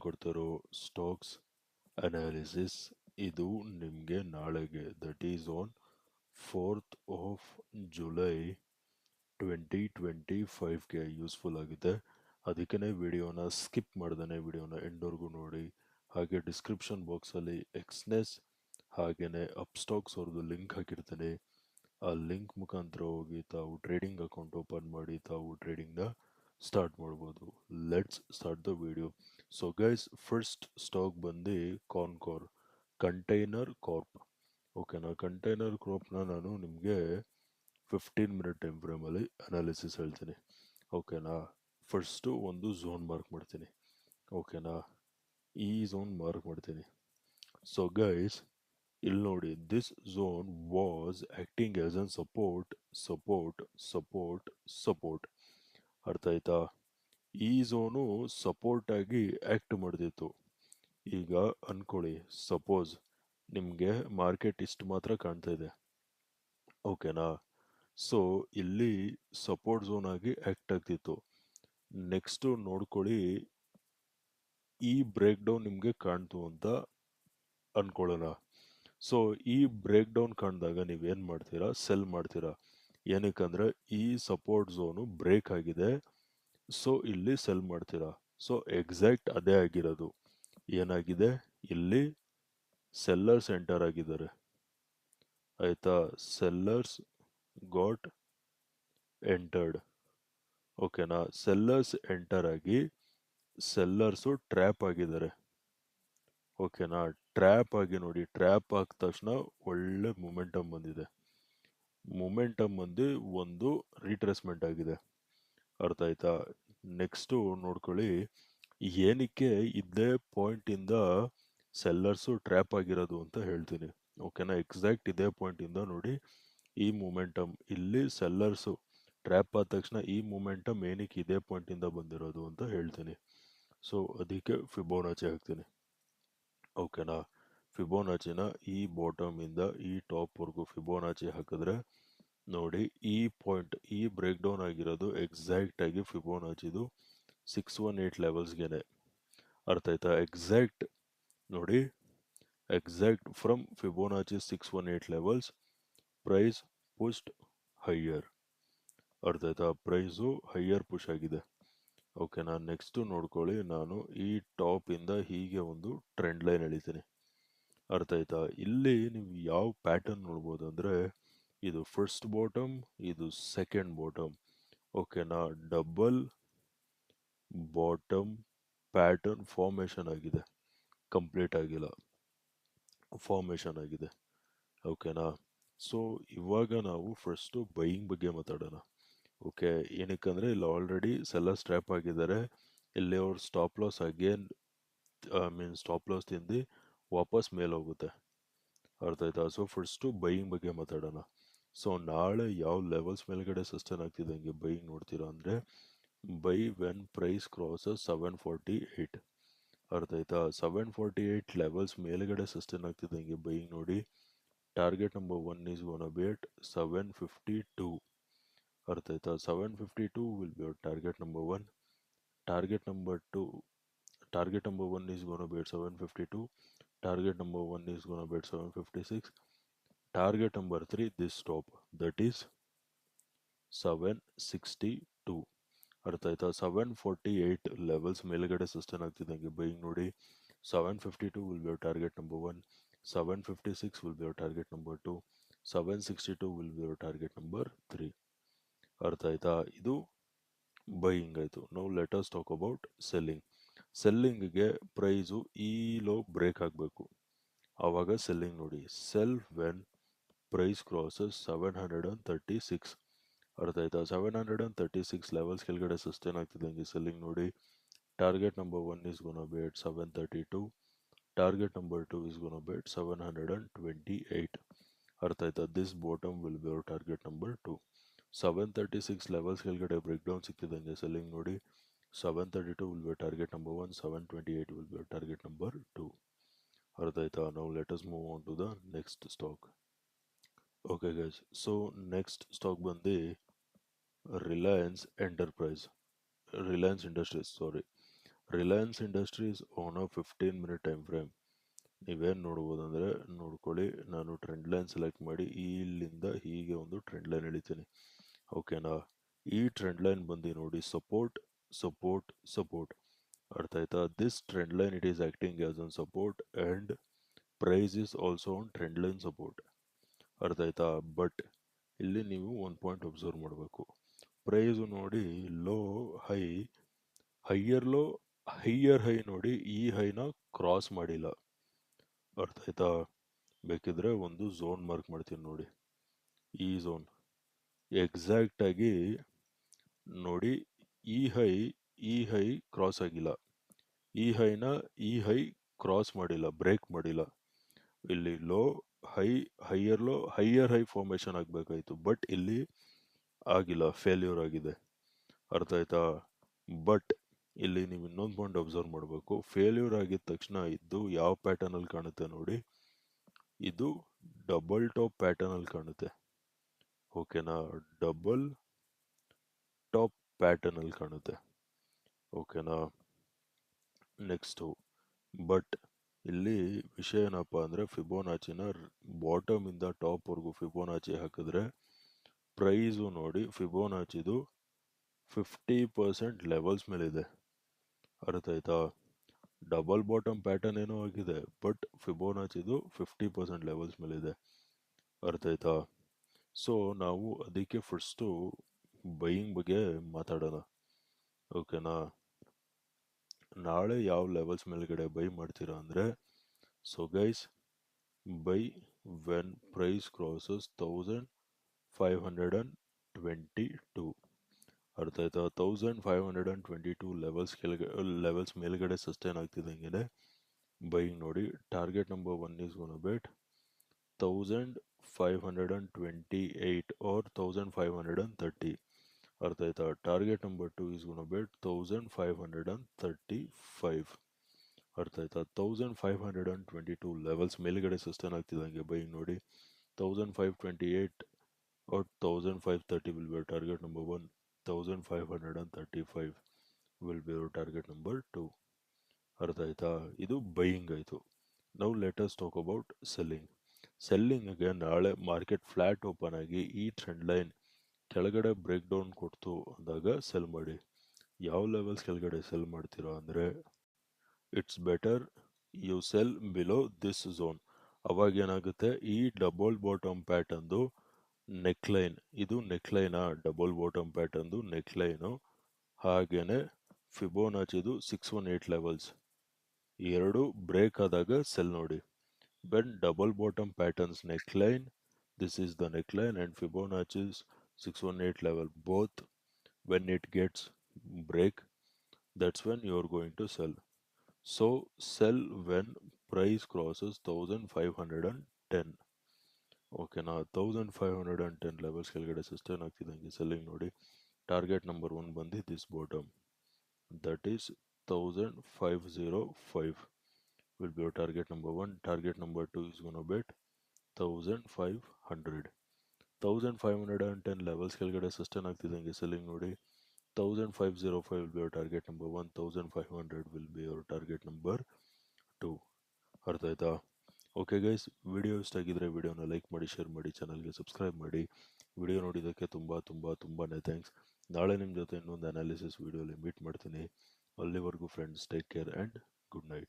ಹೇಳ್ಕೊಡ್ತಿರೋ stocks analysis ಇದು ನಿಮಗೆ ನಾಳೆಗೆ that is on 4th of July 2025ಗೆ ಯೂಸ್ಫುಲ್ ಆಗಿದೆ. ಅದಕ್ಕೇ ವಿಡಿಯೋನ ಸ್ಕಿಪ್ ಮಾಡ್ದೇ ವಿಡಿಯೋನ ಎಂಡ್ವರೆಗೂ ನೋಡಿ. ಹಾಗೆ ಡಿಸ್ಕ್ರಿಪ್ಷನ್ ಬಾಕ್ಸಲ್ಲಿ ಎಕ್ಸ್ನೆಸ್ ಹಾಗೆಯೇ ಅಪ್ಸ್ಟಾಕ್ಸ್ ಅವ್ರದ್ದು ಲಿಂಕ್ ಹಾಕಿರ್ತೀನಿ. ಆ ಲಿಂಕ್ ಮುಖಾಂತರ ಹೋಗಿ ತಾವು ಟ್ರೇಡಿಂಗ್ ಅಕೌಂಟ್ ಓಪನ್ ಮಾಡಿ ತಾವು ಟ್ರೇಡಿಂಗ್ನ ಸ್ಟಾರ್ಟ್ ಮಾಡ್ಬೋದು. Let's start the video. So guys, first stock ಬಂದು ಕಾನ್ಕೋರ್ ಕಂಟೈನರ್ ಕಾರ್ಪ್. ಓಕೆನಾ, ಕಂಟೈನರ್ ಕಾರ್ಪ್ನ ನಾನು ನಿಮಗೆ 15 ಮಿನಿಟ್ ಟೈಮ್ ಫ್ರೇಮಲ್ಲಿ ಅನಾಲಿಸಿಸ್ ಹೇಳ್ತೀನಿ. ಓಕೆನಾ, ಫಸ್ಟು ಒಂದು ಝೋನ್ ಮಾರ್ಕ್ ಮಾಡ್ತೀನಿ. ಓಕೆನಾ, ಈ ಝೋನ್ ಮಾರ್ಕ್ ಮಾಡ್ತೀನಿ. ಸೊ ಗೈಸ್, ಇಲ್ಲಿ ನೋಡಿ, this zone was acting as an support support support support. ಅರ್ಥ ಆಯ್ತಾ? ಈ ಝೋನು ಸಪೋರ್ಟ್ ಆಗಿ ಆಕ್ಟ್ ಮಾಡ್ತಿತ್ತು. ಈಗ ಅನ್ಕೊಳ್ಳಿ, ಸಪೋಸ್ ನಿಮಗೆ ಮಾರ್ಕೆಟ್ ಇಷ್ಟು ಮಾತ್ರ ಕಾಣ್ತಾ ಇದೆ. ಓಕೆನಾ, ಸೊ ಇಲ್ಲಿ ಸಪೋರ್ಟ್ ಝೋನ್ ಆಗಿ ಆಕ್ಟ್ ಆಗ್ತಿತ್ತು. ನೆಕ್ಸ್ಟು ನೋಡ್ಕೊಳ್ಳಿ, ಈ ಬ್ರೇಕ್ ಡೌನ್ ನಿಮಗೆ ಕಾಣ್ತು ಅಂತ ಅನ್ಕೊಳ್ಳೋಣ. ಸೊ ಈ ಬ್ರೇಕ್ ಡೌನ್ ಕಾಣಿದಾಗ ನೀವೇನು ಮಾಡ್ತೀರಾ? ಸೆಲ್ ಮಾಡ್ತೀರಾ. ಏನಕ್ಕಂದ್ರೆ ಈ ಸಪೋರ್ಟ್ ಝೋನು ಬ್ರೇಕ್ ಆಗಿದೆ, ಸೊ ಇಲ್ಲಿ ಸೆಲ್ ಮಾಡ್ತೀರಾ. ಸೊ ಎಕ್ಸಾಕ್ಟ್ ಅದೇ ಆಗಿರೋದು. ಏನಾಗಿದೆ, ಇಲ್ಲಿ ಸೆಲ್ಲರ್ಸ್ ಎಂಟರ್ ಆಗಿದ್ದಾರೆ. ಆಯ್ತಾ? Sellers got entered. ಓಕೆನಾ, ಸೆಲ್ಲರ್ಸ್ ಎಂಟರ್ ಆಗಿ ಸೆಲ್ಲರ್ಸು ಟ್ರ್ಯಾಪ್ ಆಗಿದ್ದಾರೆ. ಓಕೆನಾ, ಟ್ರ್ಯಾಪ್ ಆಗಿ ನೋಡಿ, ಟ್ರ್ಯಾಪ್ ಆದ ತಕ್ಷಣ ಒಳ್ಳೆ ಮೊಮೆಂಟಮ್ ಬಂದಿದೆ. ಮೊಮೆಂಟಮ್ ಬಂದು ಒಂದು ರಿಟ್ರೇಸ್ಮೆಂಟ್ ಆಗಿದೆ. ಅರ್ಥ ಆಯ್ತಾ? ನೆಕ್ಸ್ಟು ನೋಡ್ಕೊಳ್ಳಿ, ಏನಕ್ಕೆ ಇದೇ ಪಾಯಿಂಟಿಂದ ಸೆಲ್ಲರ್ಸು ಟ್ರ್ಯಾಪ್ ಆಗಿರೋದು ಅಂತ ಹೇಳ್ತೀನಿ. ಓಕೆನಾ, ಎಕ್ಸಾಕ್ಟ್ ಇದೇ ಪಾಯಿಂಟಿಂದ ನೋಡಿ, ಈ ಮೊಮೆಂಟಮ್ ಇಲ್ಲಿ ಸೆಲ್ಲರ್ಸು ಟ್ರ್ಯಾಪ್ ಆದ ತಕ್ಷಣ ಈ ಮೊಮೆಂಟಮ್ ಏನಕ್ಕೆ ಇದೇ ಪಾಯಿಂಟಿಂದ ಬಂದಿರೋದು ಅಂತ ಹೇಳ್ತೀನಿ. ಸೊ ಅದಕ್ಕೆ ಫಿಬೋನಾಚಿ ಹಾಕ್ತೀನಿ. ಓಕೆನಾ, ಫಿಬೋನಾಚಿನ ಈ ಬಾಟಮಿಂದ ಈ ಟಾಪ್ವರೆಗೂ ಫಿಬೋನಾಚಿ ಹಾಕಿದ್ರೆ ನೋಡಿ, ಈ ಪಾಯಿಂಟ್, ಈ ಬ್ರೇಕ್ ಡೌನ್ ಆಗಿರೋದು ಎಕ್ಸಾಕ್ಟ್ ಆಗಿ ಫಿಬೋನಾಚಿದು 618 ಲೆವೆಲ್ಸ್ಗೆನೆ. ಅರ್ಥ ಆಯ್ತಾ? ಎಕ್ಸಾಕ್ಟ್ ನೋಡಿ, exact from Fibonacci 618 levels price pushed higher. ಅರ್ಥ ಆಯ್ತಾ? ಪ್ರೈಸು ಹೈಯರ್ ಪುಷ್ ಆಗಿದೆ. ಓಕೆನಾ, ನೆಕ್ಸ್ಟು ನೋಡ್ಕೊಳ್ಳಿ, ನಾನು ಈ ಟಾಪಿಂದ ಹೀಗೆ ಒಂದು ಟ್ರೆಂಡ್ ಲೈನ್ ಎಳಿತೀನಿ. ಅರ್ಥ ಆಯ್ತಾ? ಇಲ್ಲಿ ನೀವು ಯಾವ ಪ್ಯಾಟರ್ನ್ ನೋಡ್ಬೋದು ಅಂದರೆ, ಇದು ಫಸ್ಟ್ ಬಾಟಮ್, ಇದು ಸೆಕೆಂಡ್ ಬಾಟಮ್. ಓಕೆನಾ, ಡಬಲ್ ಬಾಟಮ್ ಪ್ಯಾಟರ್ನ್ ಫಾರ್ಮೇಷನ್ ಆಗಿದೆ, ಕಂಪ್ಲೀಟ್ ಆಗಿಲ್ಲ, ಫಾರ್ಮೇಷನ್ ಆಗಿದೆ. ಓಕೆನಾ, ಸೊ ಇವಾಗ ನಾವು ಫಸ್ಟು ಬೈಯಿಂಗ್ ಬಗ್ಗೆ ಮಾತಾಡೋಣ. ಓಕೆ, ಏನಕ್ಕಂದರೆ ಇಲ್ಲಿ ಆಲ್ರೆಡಿ ಸೆಲ್ಲರ್ಸ್ ಟ್ರ್ಯಾಪ್ ಆಗಿದ್ದಾರೆ. ಇಲ್ಲಿ ಅವ್ರು stop loss again stop loss ತಿಂದು ವಾಪಸ್ ಮೇಲೆ ಹೋಗುತ್ತೆ. ಅರ್ಥ ಆಯ್ತಾ? ಸೊ ಫಸ್ಟು ಬೈಯಿಂಗ್ ಬಗ್ಗೆ ಮಾತಾಡೋಣ. ಸೊ ನಾಳೆ ಯಾವ ಲೆವೆಲ್ಸ್ ಮೇಲ್ಗಡೆ ಸಸ್ಟೈನ್ ಆಗ್ತಿದ್ದಂಗೆ ಬೈಯಿಂಗ್ ನೋಡ್ತೀರಾ ಅಂದರೆ, ಬೈ ವೆನ್ ಪ್ರೈಸ್ ಕ್ರಾಸಸ್ 748. ಅರ್ಥ ಆಯ್ತಾ? 748 ಲೆವೆಲ್ಸ್ ಮೇಲ್ಗಡೆ ಸಸ್ಟೈನ್ ಆಗ್ತಿದ್ದಂಗೆ ಬೈಯಿಂಗ್ ನೋಡಿ. Target number 1 is gonna be at 752. ಅರ್ಥ ಆಯ್ತಾ? 752 will be our target number 1. Target number 2, target number 1 is going to be at 752. Target number 1 is going to be at 756. Target number 3, this stop, that is 762. ಅರ್ಥ ಆಯ್ತಾ? 748 levels ಮೇಲ್ಗಡೆ sustain ಆಗ್ತಿದ್ದಂಗೆ buying ನೋಡಿ. 752 will be our target number 1. 756 will be our target number 2. 762 will be our target number 3. ಅರ್ಥ ಆಯ್ತಾ? ಇದು buying ಆಯಿತು. Now let us talk about selling. ಸೆಲ್ಲಿಂಗ್ಗೆ ಪ್ರೈಸು ಈ ಲೋ ಬ್ರೇಕ್ ಆಗಬೇಕು, ಆವಾಗ ಸೆಲ್ಲಿಂಗ್ ನೋಡಿ. Sell when price crosses 736. ಅರ್ಥ ಆಯ್ತಾ? 736 ಲೆವೆಲ್ಸ್ ಕೆಳಗಡೆ ಸಸ್ಟೈನ್ ಆಗ್ತಿದ್ದಂಗೆ ಸೆಲ್ಲಿಂಗ್ ನೋಡಿ. Target number 1 is gonna be at 732. Target number 2 is gonna be at 728. ಅರ್ಥ ಆಯ್ತಾ? This bottom will be our target number 2. 736 levels ಕೆಳಗಡೆ ಬ್ರೇಕ್ ಡೌನ್ ಸಿಗ್ತಿದ್ದಂಗೆ ಸೆಲ್ಲಿಂಗ್ ನೋಡಿ. 732 will be target number 1, 728 will be target number 2. ಅರ್ಥ ಆಯ್ತಾ? Now let us move on to the next stock. Okay guys, so next stock ಬಂದು Reliance enterprise, Reliance industries, sorry, Reliance industries on a 15 minute time frame. ನೀವೇನು ನೋಡ್ಬೋದು ಅಂದರೆ ನೋಡ್ಕೊಳ್ಳಿ, ನಾನು trend line select ಮಾಡಿ ಇಲ್ಲಿಂದ ಹೀಗೆ ಒಂದು ಟ್ರೆಂಡ್ ಲೈನ್ ಎಳಿತೀನಿ. ಓಕೆನಾ? ಈ ಟ್ರೆಂಡ್ ಲೈನ್ ಬಂದು ನೋಡಿ ಸಪೋರ್ಟ್ ಸಪೋರ್ಟ್ ಸಪೋರ್ಟ್. ಅರ್ಥ ಆಯ್ತಾ? This trend line it is acting as an support and price is also on trend line support. ಅರ್ಥ ಆಯ್ತಾ? ಬಟ್ ಇಲ್ಲಿ ನೀವು ಒಂದು ಪಾಯಿಂಟ್ ಅಬ್ಸರ್ವ್ ಮಾಡಬೇಕು. ಪ್ರೈಸು ನೋಡಿ low high, higher low, higher high ನೋಡಿ ಈ ಹೈನ ಕ್ರಾಸ್ ಮಾಡಿಲ್ಲ. ಅರ್ಥ ಆಯ್ತಾ? ಬೇಕಿದ್ರೆ ಒಂದು ಝೋನ್ ಮಾರ್ಕ್ ಮಾಡ್ತೀನಿ ನೋಡಿ, ಈ ಝೋನ್ ಎಕ್ಸಾಕ್ಟ್ ಆಗಿ ನೋಡಿ. ಈ ಹೈ ಕ್ರಾಸ್ ಆಗಿಲ್ಲ, ಈ ಹೈನ ಈ ಹೈ ಕ್ರಾಸ್ ಮಾಡಿಲ್ಲ, ಬ್ರೇಕ್ ಮಾಡಿಲ್ಲ. ಇಲ್ಲಿ low high, higher low, higher high formation ಆಗಬೇಕಾಯ್ತು, ಬಟ್ ಇಲ್ಲಿ ಆಗಿಲ್ಲ, ಫೇಲ್ಯೂರ್ ಆಗಿದೆ. ಅರ್ಥ ಆಯ್ತಾ? ಬಟ್ ಇಲ್ಲಿ ನೀವು ಇನ್ನೊಂದು ಪಾಯಿಂಟ್ ಅಬ್ಸರ್ವ್ ಮಾಡಬೇಕು. ಫೇಲ್ಯೂರ್ ಆಗಿದ ತಕ್ಷಣ ಇದ್ದು ಯಾವ ಪ್ಯಾಟರ್ನ್ ಅಲ್ಲಿ ಕಾಣುತ್ತೆ ನೋಡಿ, ಇದು ಡಬಲ್ ಟಾಪ್ ಪ್ಯಾಟರ್ನ್ ಅಲ್ಲಿ ಕಾಣುತ್ತೆ. ಓಕೆನಾ? ಡಬಲ್ ಟಾಪ್ ಪ್ಯಾಟರ್ನ್ ಅಲ್ಲಿ ಕಾಣುತ್ತೆ. ಓಕೆನಾ? ನೆಕ್ಸ್ಟು, ಬಟ್ ಇಲ್ಲಿ ವಿಷಯ ಏನಪ್ಪ ಅಂದರೆ ಫಿಬೋನಾಚಿನ ಬಾಟಮ್ ಇಂದ ಟಾಪ್ ವರೆಗೂ ಫಿಬೋನಾಚಿ ಹಾಕಿದ್ರೆ ಪ್ರೈಸು ನೋಡಿ ಫಿಬೋನಾಚಿದು 50% ಲೆವೆಲ್ಸ್ ಮೇಲಿದೆ. ಅರ್ಥ ಆಯ್ತಾ? ಡಬಲ್ ಬಾಟಮ್ ಪ್ಯಾಟರ್ನ್ ಏನೋ ಆಗಿದೆ, ಬಟ್ ಫಿಬೋನಾಚಿದು 50% ಲೆವೆಲ್ಸ್ ಮೇಲಿದೆ. ಅರ್ಥ ಆಯ್ತಾ? ಸೊ ನಾವು ಅದಕ್ಕೆ ಫಸ್ಟು ಬೈಯಿಂಗ್ ಬಗ್ಗೆ ಮಾತಾಡೋಣ. ಓಕೆನಾ? ನಾಳೆ ಯಾವ ಲೆವೆಲ್ಸ್ ಮೇಲ್ಗಡೆ ಬೈ ಮಾಡ್ತೀರಾ ಅಂದರೆ, so guys, buy when price crosses 1522. ಅರ್ಥ ಆಯ್ತಾ? 1522 ಲೆವೆಲ್ಸ್ ಮೇಲ್ಗಡೆ ಸಸ್ಟೈನ್ ಆಗ್ತಿದ್ದಂಗೆ ಬೈಯಿಂಗ್ ನೋಡಿ. Target number 1 is gonna bet 1528 or 1530. ಅರ್ಥ ಆಯ್ತಾ? Target number 2 is gonna bet 1535. ಅರ್ಥ ಆಯ್ತಾ? 1522 ಲೆವೆಲ್ಸ್ ಮೇಲ್ಗಡೆ ಸಸ್ಟೈನ್ ಆಗ್ತಿದ್ದಂಗೆ ಬೈಯಿಂಗ್ ನೋಡಿ. 1528 or 1530 will be our target number 1. 1535 will be our target number 2. ಅರ್ಥ ಆಯ್ತಾ? ಇದು ಬೈಯಿಂಗ್ ಆಯಿತು. Now let us talk about selling. ಸೆಲ್ಲಿಂಗ್ಗೆ ನಾಳೆ ಮಾರ್ಕೆಟ್ ಫ್ಲಾಟ್ ಓಪನ್ ಆಗಿ ಈ ಟ್ರೆಂಡ್ ಲೈನ್ ಕೆಳಗಡೆ ಬ್ರೇಕ್ ಡೌನ್ ಕೊಡ್ತು ಅಂದಾಗ ಸೆಲ್ ಮಾಡಿ. ಯಾವ ಲೆವೆಲ್ಸ್ ಕೆಳಗಡೆ ಸೆಲ್ ಮಾಡ್ತೀರಾ ಅಂದರೆ, it's better you sell below this zone. ಅವಾಗ ಏನಾಗುತ್ತೆ, ಈ ಡಬಲ್ ಬಾಟಮ್ ಪ್ಯಾಟರ್ನ್ದು ನೆಕ್ಲೈನ್, ಇದು ನೆಕ್ಲೈನಾ, ಡಬಲ್ ಬಾಟಮ್ ಪ್ಯಾಟರ್ನ್ದು ನೆಕ್ಲೈನು, ಹಾಗೇನೆ ಫಿಬೋನಾಚಿದು 618 ಲೆವೆಲ್ಸ್ ಎರಡು ಬ್ರೇಕ್ ಆದಾಗ ಸೆಲ್ ನೋಡಿ. When double bottom patterns neckline, this is the neckline, and Fibonacci's 618 level, both when it gets break, that's when you are going to sell. So sell when price crosses 1510. ಓಕೆನಾ? 1510 levels ಕೆಳಗಡೆ sustain ಆಗ್ತಿದ್ದಂಗೆ selling ನೋಡಿ. Target number 1 ಬಂದು this bottom, that is 1505 will be your target number 1. Target number 2 is gonna bet 1500. 1510 levels ಕೆಳಗಡೆ sustain ಆಗ್ತಿದ್ದಂಗೆ selling ನೋಡಿ. 1505 will be your target number 1. 1500 will be your target number 2. ಅರ್ಥ ಆಯ್ತಾ? Okay guys, video ಇಷ್ಟ ಆಗಿದ್ರೆ ವಿಡಿಯೋನ like ಮಾಡಿ, share ಮಾಡಿ, ಚಾನಲ್ಗೆ ಸಬ್ಸ್ಕ್ರೈಬ್ ಮಾಡಿ. ವಿಡಿಯೋ ನೋಡಿದ್ದಕ್ಕೆ ತುಂಬಾ ಥ್ಯಾಂಕ್ಸ್. ನಾಳೆ ನಿಮ್ಮ ಜೊತೆ ಇನ್ನೊಂದು ಅನಾಲಿಸಿಸ್ ವಿಡಿಯೋಲಿ ಮೀಟ್ ಮಾಡ್ತೀನಿ. ಅಲ್ಲಿವರೆಗೂ friends, take care and good night.